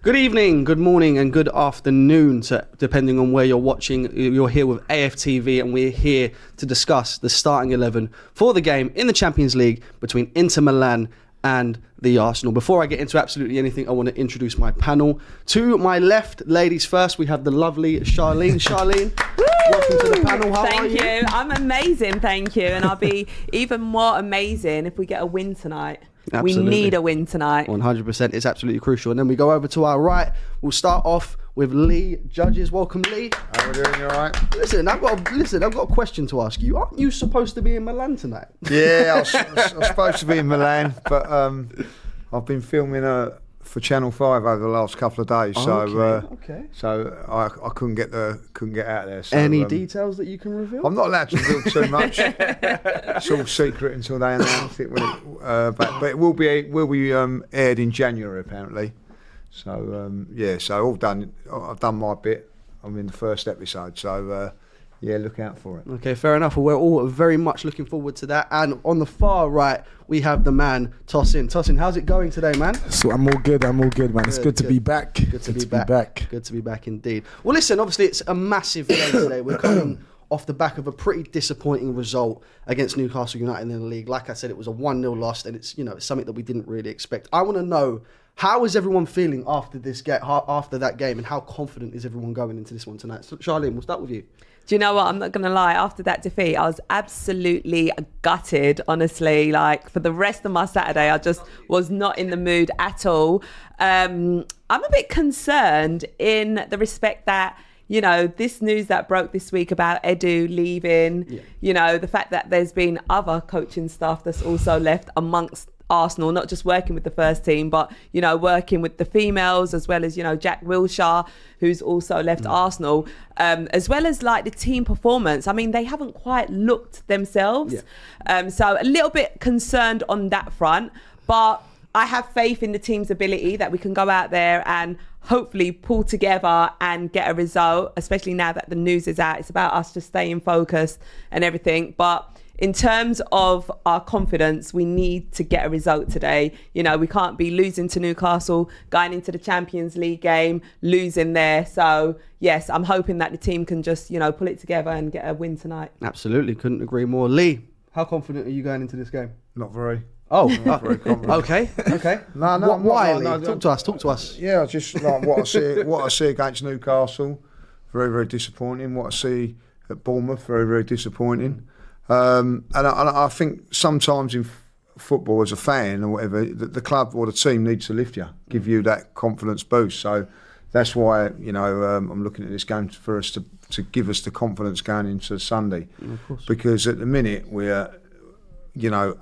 Good evening, good morning, and good afternoon, depending on where you're watching. You're here with AFTV, and we're here to discuss the starting 11 for the game in the Champions League between Inter Milan and the Arsenal. Before I get into absolutely anything, I want to introduce my panel. To my left, ladies first, we have the lovely Charlene. Charlene, welcome to the panel. How are you? Thank you. I'm amazing, thank you. And I'll be even more amazing if we get a win tonight. Absolutely. We need a win tonight. 100%. It's absolutely crucial. And then we go over to our right. We'll start off with Lee Judges. Welcome, Lee. How are we doing? You all right? Listen, I've got a question to ask you. Aren't you supposed to be in Milan tonight? Yeah, I was supposed to be in Milan, but I've been filming for Channel 5 over the last couple of days, so I couldn't get out there. So, any details that you can reveal? I'm not allowed to reveal too much. It's all secret until they announce it. But it will be aired in January apparently. So so I've done my bit. I'm in the first episode, so look out for it. Okay, fair enough. Well, we're all very much looking forward to that. And on the far right, we have the man, Tosin. Tosin, how's it going today, man? So I'm all good, man. It's good to be back. Good to be back. Good to be back indeed. Well, listen, obviously it's a massive game today. We're coming off the back of a pretty disappointing result against Newcastle United in the league. Like I said, it was a 1-0 loss, and it's something that we didn't really expect. I want to know, how is everyone feeling after that game, and how confident is everyone going into this one tonight? So, Charlene, we'll start with you. Do you know what? I'm not going to lie. After that defeat, I was absolutely gutted, honestly. Like, for the rest of my Saturday, I just was not in the mood at all. I'm a bit concerned in the respect that, this news that broke this week about Edu leaving, the fact that there's been other coaching staff that's also left amongst Arsenal, not just working with the first team, but working with the females, as well as Jack Wilshere, who's also left Arsenal, as well as like the team performance. I mean, they haven't quite looked themselves, so a little bit concerned on that front, but I have faith in the team's ability that we can go out there and hopefully pull together and get a result, especially now that the news is out. It's about us just staying focused and everything, but in terms of our confidence, we need to get a result today. We can't be losing to Newcastle, going into the Champions League game, losing there. So, yes, I'm hoping that the team can just, pull it together and get a win tonight. Absolutely. Couldn't agree more. Lee, how confident are you going into this game? Not very. Oh, not very confident. Okay. No. Why, Lee? Talk to us. Yeah, just like what I see against Newcastle, very, very disappointing. What I see at Bournemouth, very, very disappointing. And I think sometimes in football, as a fan or whatever, the club or the team needs to lift you, give you that confidence boost. So that's why I'm looking at this game for us to give us the confidence going into Sunday. Of course. Because at the minute we're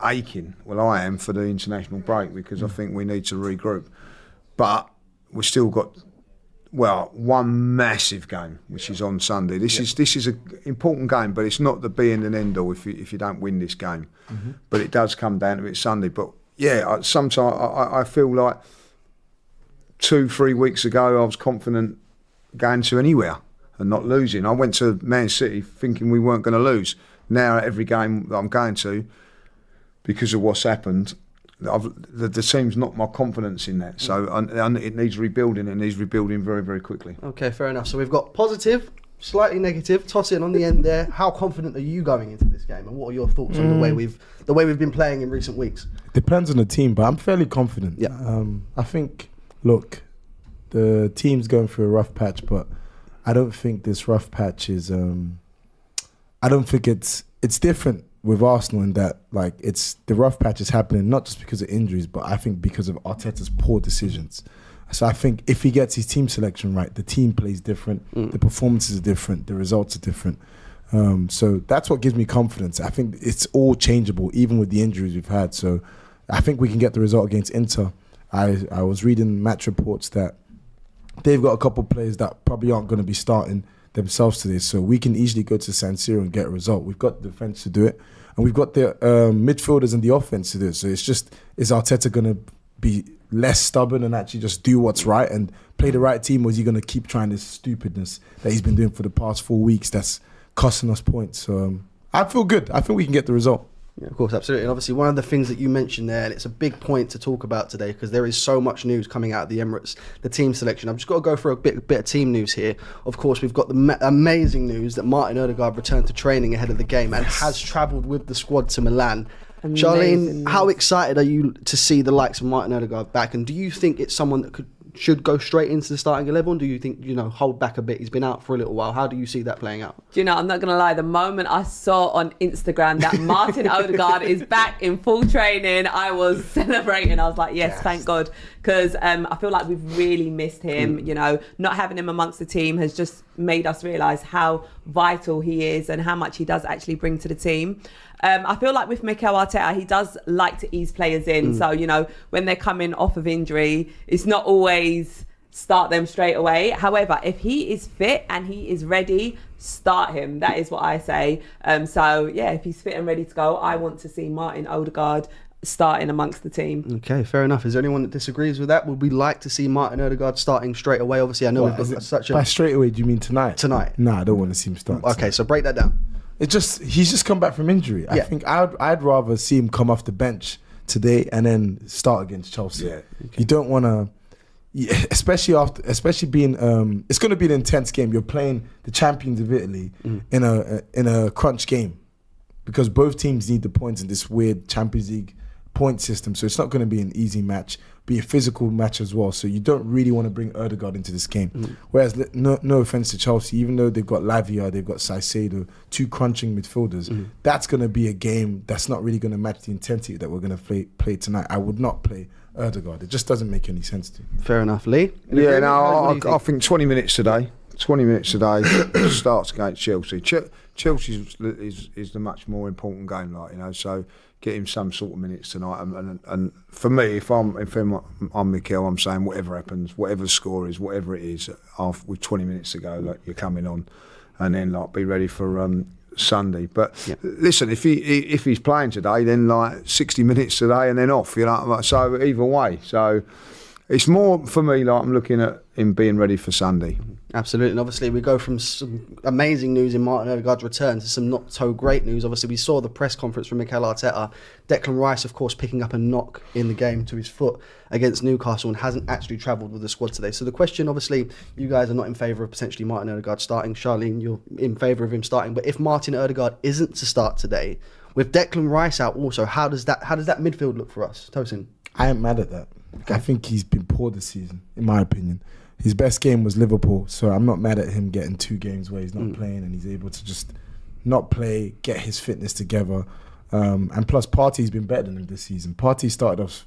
aching. Well, I am, for the international break, because I think we need to regroup. But we've still got one massive game, which is on Sunday. This is an important game, but it's not the be and end all if you don't win this game. Mm-hmm. But it does come down to it Sunday. But sometimes I feel like 2-3 weeks ago I was confident going to anywhere and not losing. I went to Man City thinking we weren't going to lose. Now every game that I'm going to, because of what's happened, the team's knocked my confidence in that. So it needs rebuilding. It needs rebuilding very, very quickly. Okay, fair enough. So we've got positive, slightly negative. Toss in on the end there. How confident are you going into this game, and what are your thoughts on the way we've been playing in recent weeks? Depends on the team, but I'm fairly confident. Yeah. I think, look, the team's going through a rough patch, but I don't think this rough patch is. I don't think it's different with Arsenal in that, like, it's the rough patch is happening not just because of injuries, but I think because of Arteta's poor decisions. So I think if he gets his team selection right, the team plays different, the performances are different, the results are different. So that's what gives me confidence. I think it's all changeable, even with the injuries we've had. So I think we can get the result against Inter. I was reading match reports that they've got a couple of players that probably aren't going to be starting themselves today, so we can easily go to San Siro and get a result. We've got the defence to do it, and we've got the midfielders and the offence to do it. So it's just, is Arteta going to be less stubborn and actually just do what's right and play the right team, or is he going to keep trying this stupidness that he's been doing for the past 4 weeks that's costing us points? So I feel good. I think we can get the result. Yeah, of course, absolutely. And obviously, one of the things that you mentioned there, and it's a big point to talk about today because there is so much news coming out of the Emirates, the team selection. I've just got to go for a bit of team news here. Of course, we've got the amazing news that Martin Odegaard returned to training ahead of the game and has travelled with the squad to Milan. Amazing Charlene, news. how excited are you to see the likes of Martin Odegaard back? And do you think it's someone that should go straight into the starting 11? Do you think, hold back a bit? He's been out for a little while. How do you see that playing out? Do you know, I'm not going to lie, the moment I saw on Instagram that Martin Odegaard is back in full training, I was celebrating. I was like, yes. Thank God. Because I feel like we've really missed him. Not having him amongst the team has just made us realise how vital he is and how much he does actually bring to the team. I feel like with Mikel Arteta, he does like to ease players in. So, when they're coming off of injury, it's not always start them straight away. However, if he is fit and he is ready, start him. That is what I say. If he's fit and ready to go, I want to see Martin Odegaard starting amongst the team. Okay, fair enough. Is there anyone that disagrees with that? Would we like to see Martin Odegaard starting straight away? Obviously, I know we've got such a... By straight away, do you mean tonight? Tonight. No, I don't want to see him start. Okay, so break that down. He's just come back from injury. I think I'd rather see him come off the bench today and then start against Chelsea. Yeah. Okay. You don't want to, especially being it's going to be an intense game. You're playing the champions of Italy in a crunch game because both teams need the points in this weird Champions League point system. So it's not going to be an easy match, be a physical match as well. So you don't really want to bring Odegaard into this game. Whereas, no offense to Chelsea, even though they've got Lavia, they've got Caicedo, two crunching midfielders, that's going to be a game that's not really going to match the intensity that we're going to play tonight. I would not play Odegaard. It just doesn't make any sense to me. Fair enough. Lee? Yeah, no, I think 20 minutes today. 20 minutes today starts against Chelsea. Chelsea is the much more important game, so get him some sort of minutes tonight. And for me, if I'm Mikel, I'm saying whatever happens, whatever the score is, whatever it is, with 20 minutes to go, you're coming on, and then be ready for Sunday. But listen, if he's playing today, then 60 minutes today and then off. So either way, so it's more for me I'm looking at him being ready for Sunday. Absolutely, and obviously we go from some amazing news in Martin Odegaard's return to some not so great news. Obviously we saw the press conference from Mikel Arteta. Declan Rice, of course, picking up a knock in the game to his foot against Newcastle and hasn't actually travelled with the squad today. So the question, obviously, you guys are not in favour of potentially Martin Odegaard starting. Charlene, you're in favour of him starting. But if Martin Odegaard isn't to start today, with Declan Rice out also, how does that midfield look for us? Tosin? I ain't mad at that. Okay. I think he's been poor this season, in my opinion. His best game was Liverpool, so I'm not mad at him getting 2 games where he's not playing and he's able to just not play, get his fitness together. And plus, Partey's been better than him this season. Partey started off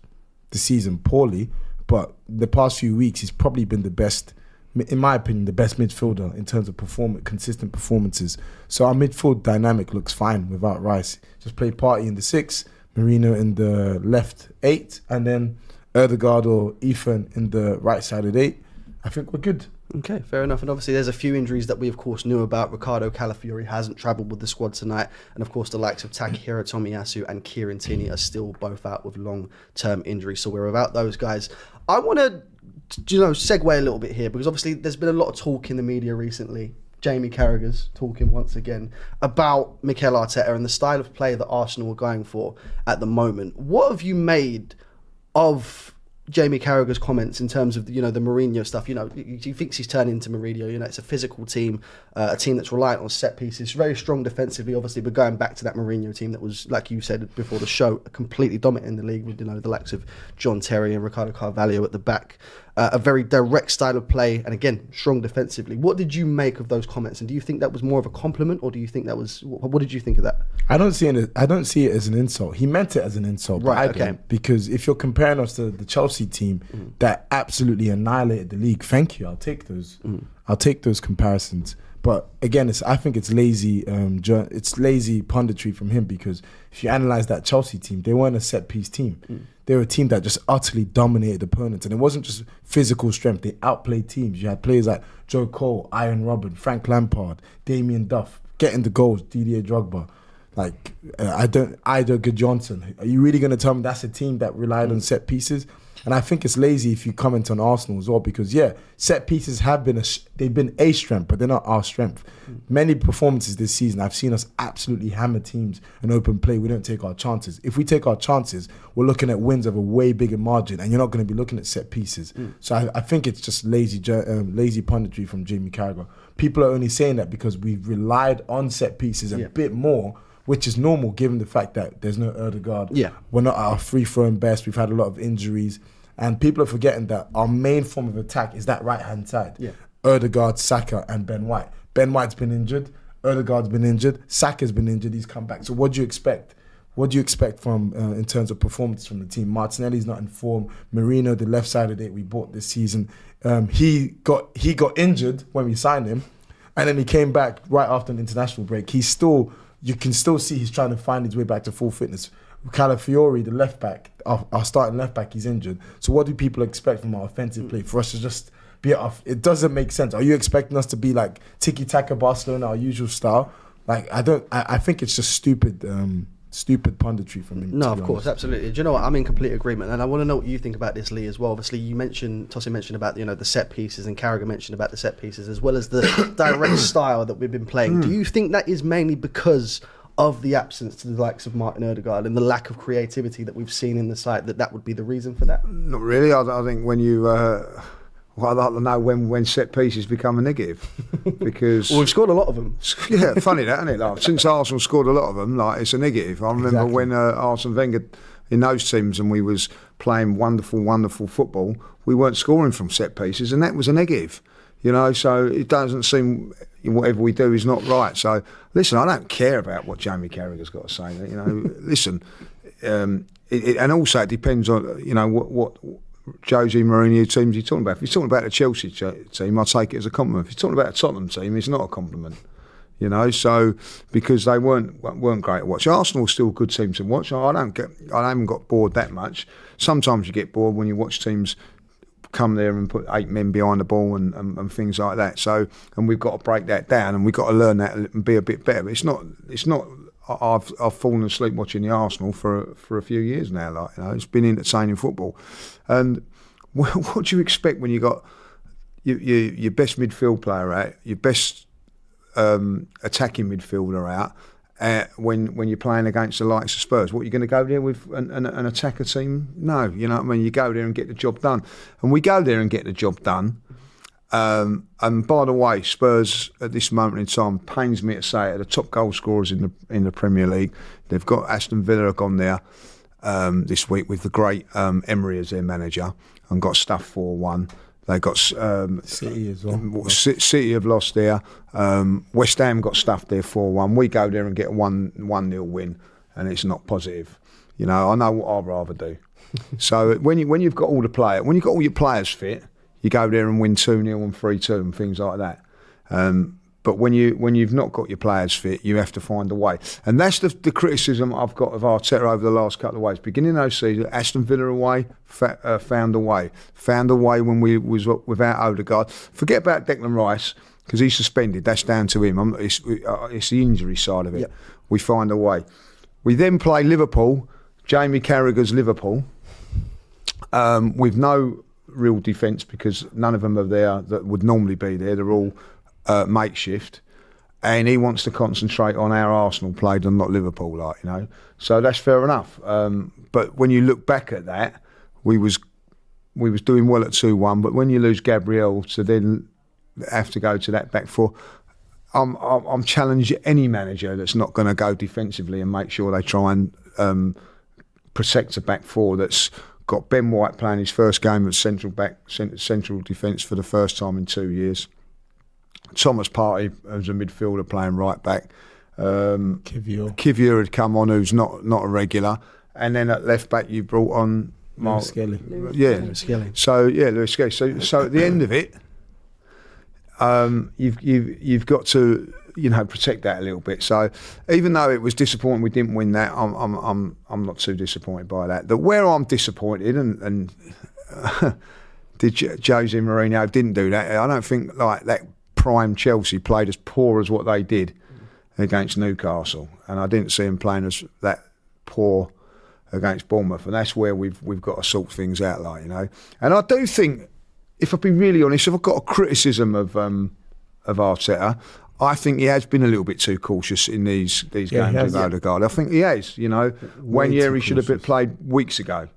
the season poorly, but the past few weeks he's probably been the best, in my opinion, the best midfielder in terms of consistent performances. So our midfield dynamic looks fine without Rice. Just play Partey in the 6, Marino in the left 8, and then Odegaard or Ethan in the right side of 8. I think we're good. Okay, fair enough. And obviously there's a few injuries that we of course knew about. Ricardo Calafiori hasn't travelled with the squad tonight, and of course the likes of Takahiro Tomiyasu and Kieran Tierney are still both out with long-term injuries, so we're without those guys. I want to segue a little bit here because obviously there's been a lot of talk in the media recently. Jamie Carragher's talking once again about Mikel Arteta and the style of play that Arsenal are going for at the moment. What have you made of Jamie Carragher's comments in terms of the Mourinho stuff? He thinks he's turning into Mourinho. It's a physical team, a team that's reliant on set pieces, very strong defensively, obviously, but going back to that Mourinho team that was, like you said before the show, completely dominant in the league with the likes of John Terry and Ricardo Carvalho at the back. A very direct style of play, and again, strong defensively. What did you make of those comments, and do you think that was more of a compliment, or do you think that was? What did you think of that? I don't see it as an insult. He meant it as an insult, but I don't, because if you're comparing us to the Chelsea team that absolutely annihilated the league, thank you. I'll take those. I'll take those comparisons. But again, I think it's lazy. It's lazy punditry from him, because if you analyse that Chelsea team, they weren't a set piece team. They were a team that just utterly dominated opponents, and it wasn't just physical strength. They outplayed teams. You had players like Joe Cole, Ian Robben, Frank Lampard, Damien Duff getting the goals, Didier Drogba. Ido Johnson. Are you really going to tell me that's a team that relied on set pieces? And I think it's lazy if you comment on Arsenal as well, because set pieces have been they've been a strength, but they're not our strength. Many performances this season, I've seen us absolutely hammer teams in open play. We don't take our chances. If we take our chances, we're looking at wins of a way bigger margin, and you're not going to be looking at set pieces. So I think it's just lazy punditry from Jamie Carragher. People are only saying that because we've relied on set pieces a bit more, which is normal given the fact that there's no Ødegaard. Yeah. We're not at our free-throwing best. We've had a lot of injuries. And people are forgetting that our main form of attack is that right-hand side. Yeah. Ødegaard, Saka and Ben White. Ben White's been injured. Ødegaard's been injured. Saka's been injured. He's come back. So what do you expect? What do you expect from in terms of performance from the team? Martinelli's not in form. Marino, the left side of it, we bought this season. He got injured when we signed him, and then he came back right after an international break. You can still see he's trying to find his way back to full fitness. Calafiori, the left back, our starting left back, he's injured. So what do people expect from our offensive play? For us to just be off, it doesn't make sense. Are you expecting us to be like tiki-taka Barcelona, our usual style? Like I think it's just stupid punditry from him. No, of course, absolutely. Do you know what? I'm in complete agreement, and I want to know what you think about this, Lee, as well. Obviously, Tosin mentioned about the set pieces, and Carragher mentioned about the set pieces, as well as the direct style that we've been playing. Do you think that is mainly because of the absence to the likes of Martin Ødegaard and the lack of creativity that we've seen in the side, that would be the reason for that? Not really. I think when you, I'd like to know when set pieces become a negative, because Well, we've scored a lot of them. yeah, funny that, isn't it? Like, since Arsenal scored a lot of them, like it's a negative. I remember when Arsene Wenger in those teams and we was playing wonderful football, we weren't scoring from set pieces, and that was a negative. So it doesn't seem whatever we do is not right. So listen, I don't care about what Jamie Carragher's got to say. Listen, and also it depends on what Jose Mourinho teams you're talking about. If he's talking about the Chelsea team, I'll take it as a compliment. If he's talking about a Tottenham team, it's not a compliment. So because they weren't great to watch. Arsenal are still a good team to watch. I haven't got bored that much. Sometimes you get bored when you watch teams come there and put 8 men behind the ball and things like that. So, and we've got to break that down, and we've got to learn that and be a bit better. But it's not. I've fallen asleep watching the Arsenal for a few years now. It's been entertaining football. And what do you expect when you got your best midfield player out, your best attacking midfielder out? When you're playing against the likes of Spurs, what, you're going to go there with an attacker team? No, you know what I mean? You go there and get the job done. And we go there and get the job done. And by the way, Spurs at this moment in time, pains me to say it, are the top goal scorers in the Premier League. They've got Aston Villa gone there this week with the great Emery as their manager, and got stuffed 4-1. They got City as well. City have lost there. West Ham got stuffed there 4-1. We go there and get a 1-0 win, and it's not positive. I know what I'd rather do. So when you've got all your players fit, you go there and win 2-0 and 3-2 and things like that. But when you've not got your players fit, you have to find a way. And that's the criticism I've got of Arteta over the last couple of weeks. Beginning of those season, Aston Villa away, found a way. Found a way when we was without Ødegaard. Forget about Declan Rice, because he's suspended. That's down to him. It's the injury side of it. Yep. We find a way. We then play Liverpool, Jamie Carragher's Liverpool, with no real defence, because none of them are there that would normally be there. They're all makeshift, and he wants to concentrate on how Arsenal played and not Liverpool, so that's fair enough. But when you look back at that, we was doing well at 2-1, but when you lose Gabriel to then have to go to that back four, I'm challenging any manager that's not going to go defensively and make sure they try and protect a back four that's got Ben White playing his first game of central defence for the first time in 2 years. Thomas Partey as a midfielder playing right back. Kivior had come on, who's not a regular, and then at left back you brought on Lewis Skelly. Lewis Skelly. So Lewis Skelly. So at the end of it, you've got to protect that a little bit. So even though it was disappointing we didn't win that, I'm not too disappointed by that. Where I'm disappointed and did Jose Mourinho didn't do that. I don't think like that. Prime Chelsea played as poor as what they did against Newcastle, and I didn't see him playing as that poor against Bournemouth, and that's where we've got to sort things out, like, you know. And I do think, if I've been really honest, if I've got a criticism of Arteta, I think he has been a little bit too cautious in these games with Odegaard. I think he has, you know. Wanyeri should have been played weeks ago.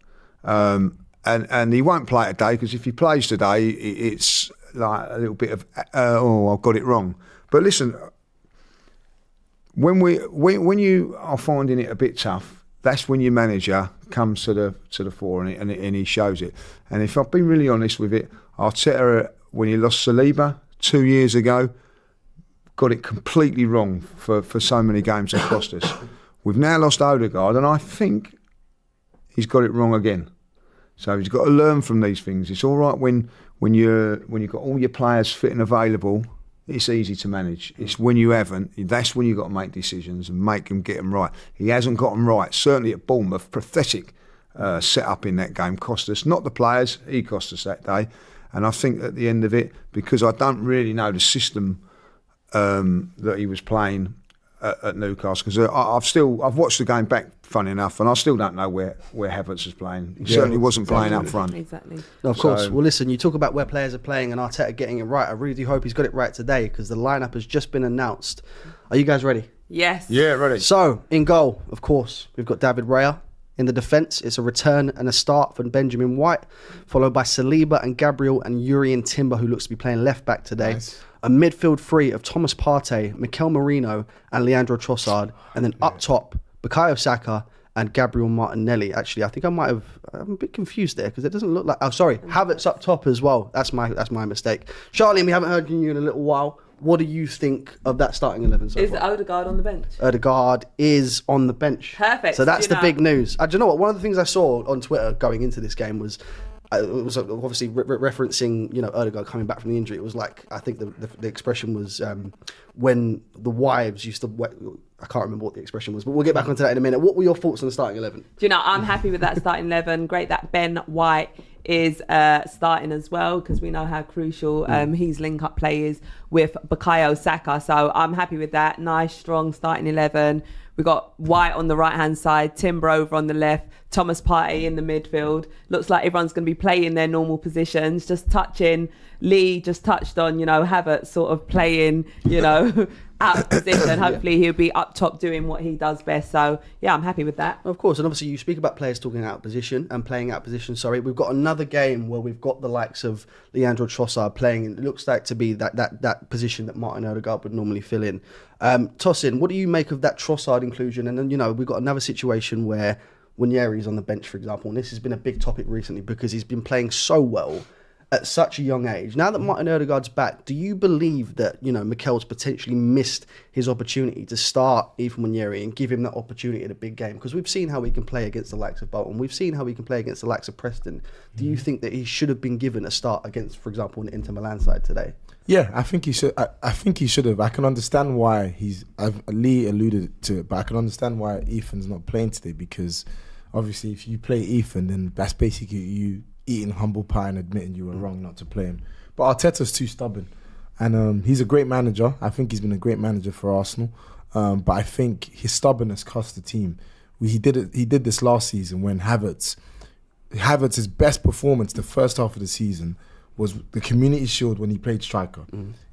And he won't play today, because if he plays today, it's like a little bit of, I've got it wrong. But listen, when you are finding it a bit tough, that's when your manager comes to the fore and he shows it. And if I've been really honest with it, Arteta, when he lost Saliba 2 years ago, got it completely wrong for so many games and cost us. We've now lost Odegaard, and I think he's got it wrong again. So he's got to learn from these things. It's all right when you've got all your players fit and available, it's easy to manage. It's when you haven't, that's when you've got to make decisions and get them right. He hasn't got them right. Certainly at Bournemouth, pathetic set-up in that game cost us. Not the players, he cost us that day. And I think at the end of it, because I don't really know the system that he was playing at Newcastle, because I've watched the game back, funny enough, and I still don't know where Havertz is playing. He certainly wasn't playing up front. Exactly. No, of course. Well, listen, you talk about where players are playing and Arteta getting it right. I really do hope he's got it right today, because the lineup has just been announced. Are you guys ready? Yes. Yeah, ready. So, in goal, of course, we've got David Raya. In the defence, it's a return and a start for Benjamin White, followed by Saliba and Gabriel and Urian Timber, who looks to be playing left back today. Nice. A midfield three of Thomas Partey, Mikel Merino and Leandro Trossard. And then up top, Bukayo Saka and Gabriel Martinelli. Actually, I think I'm a bit confused there, because it doesn't look like... Oh, sorry, Havertz up top as well. That's my mistake. Charlene, we haven't heard from you in a little while. What do you think of that starting 11 so Is far? Odegaard on the bench? Odegaard is on the bench. Perfect. So that's Do you the know- big news. Do you know what? One of the things I saw on Twitter going into this game was... it was obviously referencing, Odegaard coming back from the injury. It was like, I think the expression was when the wives used to... I can't remember what the expression was, but we'll get back onto that in a minute. What were your thoughts on the starting 11? Do you know, I'm happy with that starting 11. Great that Ben White is starting as well, because we know how crucial his link-up play is with Bukayo Saka. So I'm happy with that. Nice, strong starting 11. We've got White on the right-hand side, Timber over on the left, Thomas Partey in the midfield. Looks like everyone's going to be playing their normal positions, just touching. Lee just touched on, Havertz sort of playing, out of position. Hopefully he'll be up top doing what he does best. So, yeah, I'm happy with that. Of course, and obviously you speak about players talking out of position and playing out of position. Sorry, we've got another game where we've got the likes of Leandro Trossard playing. It looks like to be that position that Martin Odegaard would normally fill in. Tosin, what do you make of that Trossard inclusion? And then, we've got another situation where Wanyeri's on the bench, for example, and this has been a big topic recently because he's been playing so well at such a young age. Now that Martin Odegaard's back, do you believe that, Mikel's potentially missed his opportunity to start Ethan Wanyeri and give him that opportunity at a big game? Because we've seen how he can play against the likes of Bolton. We've seen how he can play against the likes of Preston. Do you think that he should have been given a start against, for example, an Inter Milan side today? Yeah, I think he should. I think he should have. I can understand why Lee alluded to it, but I can understand why Ethan's not playing today, because obviously if you play Ethan, then that's basically you eating humble pie and admitting you were wrong not to play him. But Arteta's too stubborn, and he's a great manager. I think he's been a great manager for Arsenal, but I think his stubbornness cost the team. He did this last season when Havertz's best performance the first half of the season was the Community Shield when he played striker.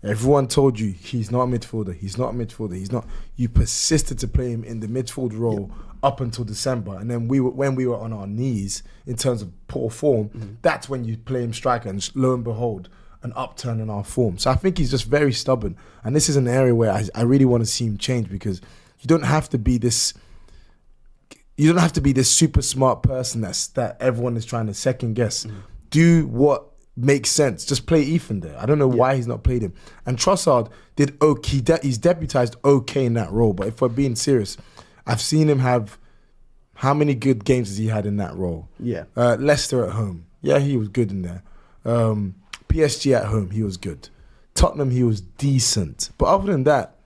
Everyone told you he's not a midfielder. He's not a midfielder. He's not. You persisted to play him in the midfield role up until December, and then when we were on our knees in terms of poor form, that's when you play him striker, and lo and behold, an upturn in our form. So I think he's just very stubborn, and this is an area where I really want to see him change, because you don't have to be this. You don't have to be this super smart person that everyone is trying to second guess. Do what makes sense. Just play Ethan there. I don't know why he's not played him. And Trossard did okay. He's deputized okay in that role. But if we're being serious, I've seen him have... How many good games has he had in that role? Yeah. Leicester at home. Yeah, he was good in there. PSG at home, he was good. Tottenham, he was decent. But other than that,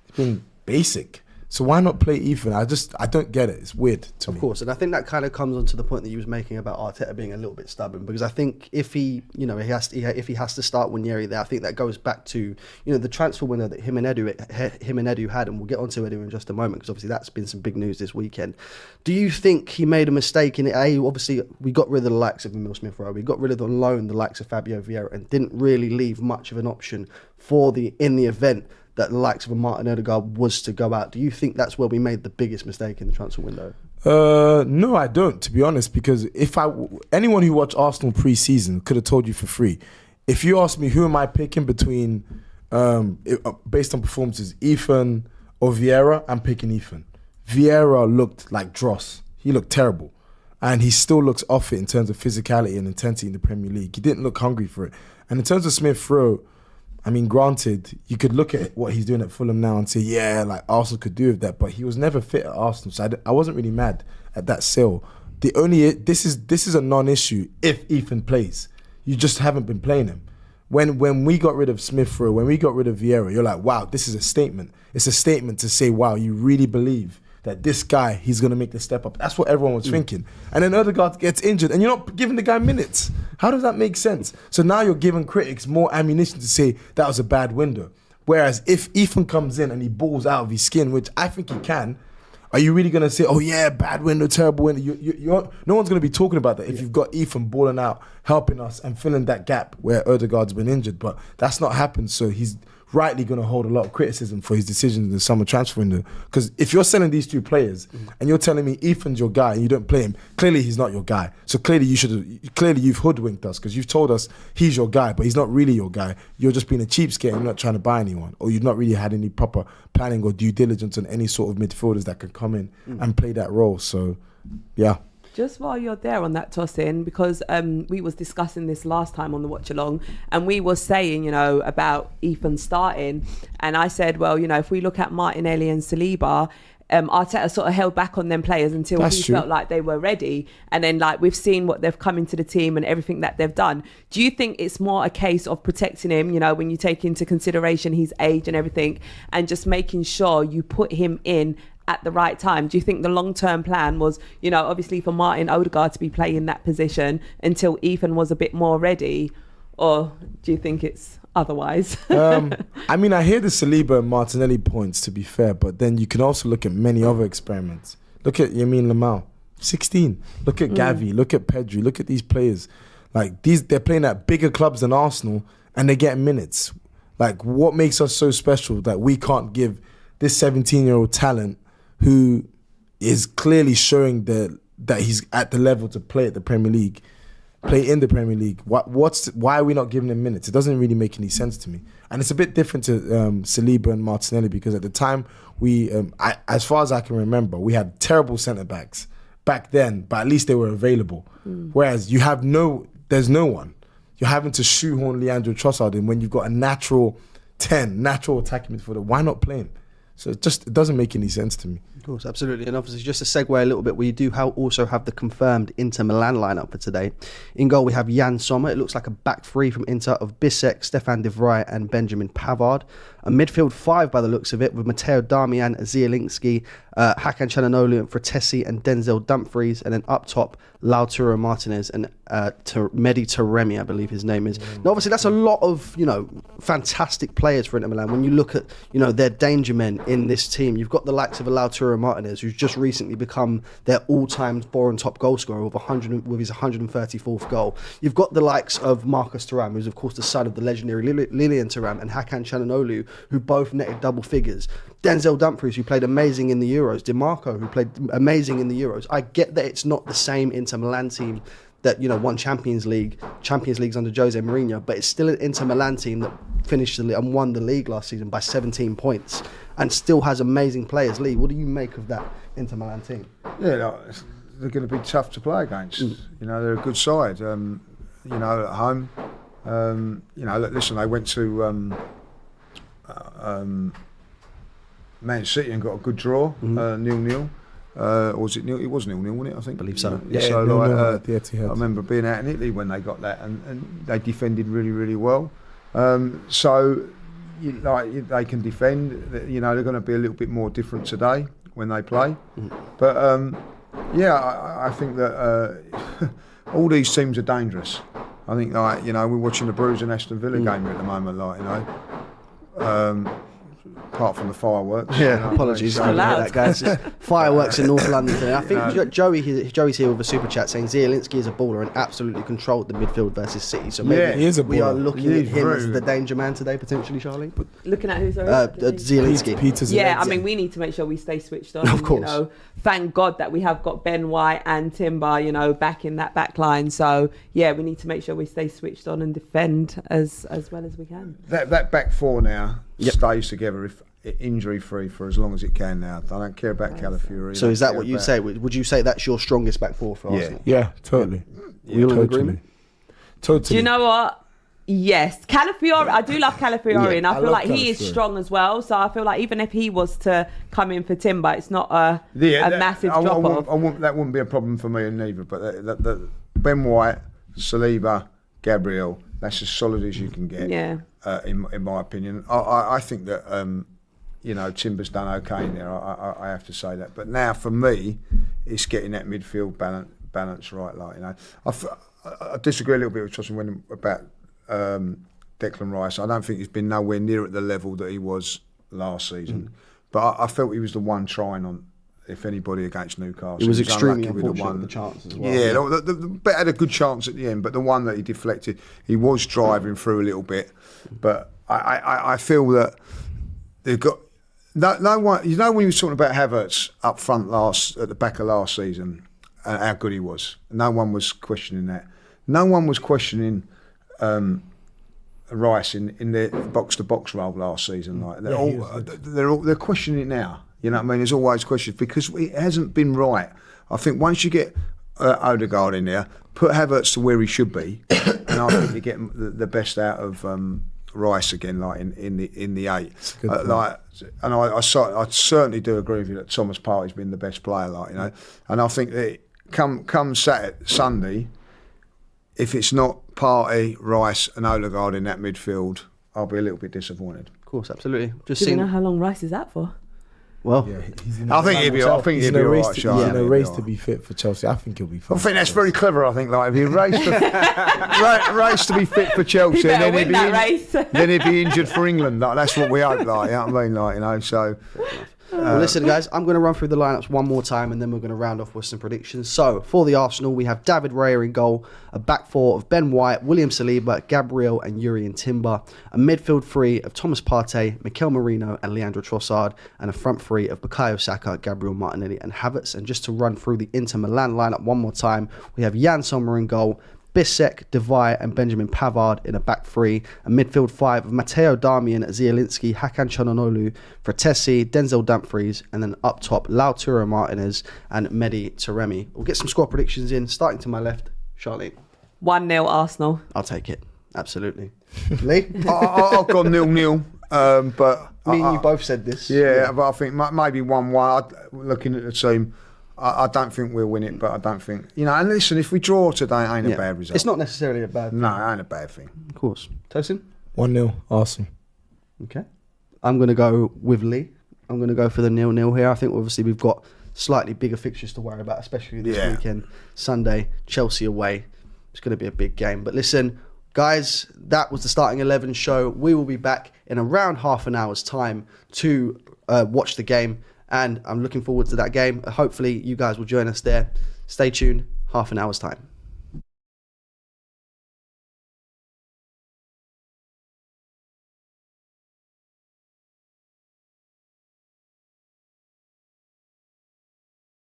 it's been basic. So why not play Ethan? I don't get it. It's weird to me. Of course, and I think that kind of comes onto the point that you was making about Arteta being a little bit stubborn, because I think if he has to start Nwaneri there, I think that goes back to the transfer window that him and Edu had, and we'll get onto Edu in just a moment because obviously that's been some big news this weekend. Do you think he made a mistake in it? Obviously we got rid of the likes of Emile Smith-Rowe, we got rid of on loan the likes of Fabio Vieira, and didn't really leave much of an option in the event that the likes of a Martin Odegaard was to go out. Do you think that's where we made the biggest mistake in the transfer window? No, I don't, to be honest, because anyone who watched Arsenal pre-season could have told you for free. If you ask me who am I picking between, based on performances, Ethan or Vieira, I'm picking Ethan. Vieira looked like dross. He looked terrible. And he still looks off it in terms of physicality and intensity in the Premier League. He didn't look hungry for it. And in terms of Smith-Rowe, I mean, granted, you could look at what he's doing at Fulham now and say, yeah, like Arsenal could do with that, but he was never fit at Arsenal, so I wasn't really mad at that sale. This is a non-issue if Ethan plays. You just haven't been playing him. When we got rid of Smith-Rowe, when we got rid of Vieira, you're like, wow, this is a statement. It's a statement to say, wow, you really believe that this guy, he's going to make the step up. That's what everyone was thinking. And then Odegaard gets injured and you're not giving the guy minutes. How does that make sense? So now you're giving critics more ammunition to say that was a bad window. Whereas if Ethan comes in and he balls out of his skin, which I think he can, are you really going to say, oh yeah, bad window, terrible window? No one's going to be talking about that if you've got Ethan balling out, helping us and filling that gap where Odegaard's been injured. But that's not happened, so he's rightly going to hold a lot of criticism for his decisions in the summer transfer window. Because if you're selling these two players and you're telling me Ethan's your guy and you don't play him, clearly he's not your guy. So clearly you've hoodwinked us because you've told us he's your guy, but he's not really your guy. You're just being a cheapskate and you're not trying to buy anyone, or you've not really had any proper planning or due diligence on any sort of midfielders that could come in and play that role. So, yeah. Just while you're there on that toss-in, because we was discussing this last time on the watch-along, and we were saying, about Ethan starting, and I said, well, if we look at Martinelli and Saliba, Arteta sort of held back on them players until he felt like they were ready, and then we've seen what they've come into the team and everything that they've done. Do you think it's more a case of protecting him, when you take into consideration his age and everything, and just making sure you put him in at the right time? Do you think the long-term plan was, obviously for Martin Odegaard to be playing that position until Ethan was a bit more ready, or do you think it's otherwise? I mean, I hear the Saliba and Martinelli points, to be fair, but then you can also look at many other experiments. Look at Yamin Lamau, 16. Look at Gavi, look at Pedri, look at these players. They're playing at bigger clubs than Arsenal and they're getting minutes. What makes us so special that we can't give this 17-year-old talent who is clearly showing that he's at the level to play at the Premier League, play in the Premier League? Why are we not giving him minutes? It doesn't really make any sense to me. And it's a bit different to Saliba and Martinelli, because at the time as far as I can remember, we had terrible centre-backs back then, but at least they were available. Whereas there's no one. You're having to shoehorn Leandro Trossard in when you've got a natural 10, natural attacking midfielder. Why not play him? So it doesn't make any sense to me. Of course, absolutely. And obviously, just to segue a little bit, we do also have the confirmed Inter Milan lineup for today. In goal, we have Jan Sommer. It looks like a back three from Inter of Bisek, Stefan de Vrij and Benjamin Pavard. A midfield five by the looks of it, with Matteo Darmian, Zielinski, Hakan Çalhanoğlu, Fratesi and Denzel Dumfries. And then up top, Lautaro Martinez and Mehdi Taremi, I believe his name is. Now, obviously, that's a lot of, fantastic players for Inter Milan. When you look at, their danger men in this team, you've got the likes of Lautaro Martinez, who's just recently become their all-time foreign top goal scorer with his 134th goal. You've got the likes of Marcus Thuram, who's of course the son of the legendary Lilian Thuram, and Hakan Çalhanoğlu, who both netted double figures. Denzel Dumfries, who played amazing in the Euros. DiMarco, who played amazing in the Euros. I get that it's not the same Inter Milan team that won Champions Leagues under Jose Mourinho, but it's still an Inter Milan team that finished and won the league last season by 17 points and still has amazing players. Lee, what do you make of that Inter Milan team? Yeah, they're going to be tough to play against. They're a good side. At home. Listen, they went to Man City and got a good draw, 0-0. Or was it nil? It was 0-0, wasn't it? I think. I believe so. Yeah. So I remember being out in Italy when they got that, and they defended really, really well. So they can defend. You know, they're going to be a little bit more different today when they play. But I think that all these teams are dangerous. I think, like, you know, we're watching the Bruges and Aston Villa game at the moment, like, you know. Apart from the fireworks. Yeah, you know, apologies. so- I know that, guys. It's fireworks in North London today. I think Joey's here with a super chat saying Zielinski is a baller and absolutely controlled the midfield versus City. So maybe Yeah, he is a we are baller. looking He at is him very as the good. danger man today, potentially, Charlie. Looking at who's Zielinski. Peter's Yeah, I mean, we need to make sure we stay switched on. Of and, course. You know, thank God that we have got Ben White and Timber, you know, back in that back line. So, yeah, we need to make sure we stay switched on and defend as well as we can. That back four now stays together if injury free for as long as it can now. I don't care about Calafiori. So is that what you say? Would you say that's your strongest back four for Arsenal? Yeah, totally. We all in agreement? Totally. Do you know what? Yes, Calafiori. I do love Calafiori, Yeah, and I I feel love like he is Calafiori. strong as well. So I feel like even if he was to come in for Timber, it's not a massive I drop wouldn't- off. that wouldn't be a problem for me neither. But the Ben White, Saliba, Gabriel, that's as solid as you can get. Yeah. In my opinion, I think that you know, Timber's done okay in there. I have to say that. But now for me, it's getting that midfield balance right. Like, you know, I disagree a little bit with Tossin about Declan Rice. I don't think he's been nowhere near at the level that he was last season. But I felt he was the one trying on, if anybody, against Newcastle. It was extremely unlucky unfortunate with the chances as well. Yeah, the Bet had a good chance at the end, but the one that he deflected, he was driving through a little bit. But I feel that they've got no one. You know, when you were talking about Havertz up front at the back of last season, and how good he was, no one was questioning that. No one was questioning Rice in their box-to-box role last season. Like they're questioning it now. You know what I mean? There's always questions because it hasn't been right. I think once you get Odegaard in there, put Havertz to where he should be, and I think you get the best out of Rice again, like in the eight. And I certainly do agree with you that Thomas Partey's been the best player, like, you know. And I think that come Sunday, if it's not Partey, Rice, and Odegaard in that midfield, I'll be a little bit disappointed. Of course, absolutely. Just Do we seeing. know how long Rice is out for? Well, Yeah, he's in I think he'll be all right. He's in a race, Charlie. he's in a He'll be race all to right. be fit for Chelsea. I think he'll be fine. I think that's very clever. I think, like, if he raced to be fit for Chelsea, He better and win that race. then he'd be injured for England. Like, that's what we hope. Like, you know what I mean? Like, you know, so. well, listen, guys, I'm going to run through the lineups one more time and then we're going to round off with some predictions. So, for the Arsenal, we have David Raya in goal, a back four of Ben White, William Saliba, Gabriel, and Yuri and Timber, a midfield three of Thomas Partey, Mikel Merino, and Leandro Trossard, and a front three of Bukayo Saka, Gabriel Martinelli, and Havertz. And just to run through the Inter Milan lineup one more time, we have Jan Sommer in goal, Bissek, Devay and Benjamin Pavard in a back three, a midfield five of Matteo Darmian, Zielinski, Hakan Çalhanoğlu, Fratesi, Denzel Dumfries, and then up top, Lautaro Martinez and Mehdi Taremi. We'll get some score predictions in, starting to my left. Charlotte, 1-0 Arsenal. I'll take it. Absolutely. Lee? I've gone 0-0, but Me and you both said this. Yeah, but I think maybe 1-1. Looking at the team, I don't think we'll win it, but I don't think, you know. And listen, if we draw today, it ain't a bad result. It's not necessarily a bad thing. No, it ain't a bad thing. Of course. Tosin? 1-0 Arsenal. Okay. I'm going to go with Lee. I'm going to go for the 0-0 here. I think obviously we've got slightly bigger fixtures to worry about, especially this weekend. Sunday, Chelsea away. It's going to be a big game. But listen, guys, that was the Starting 11 show. We will be back in around half an hour's time to watch the game. And I'm looking forward to that game. Hopefully you guys will join us there. Stay tuned. Half an hour's time.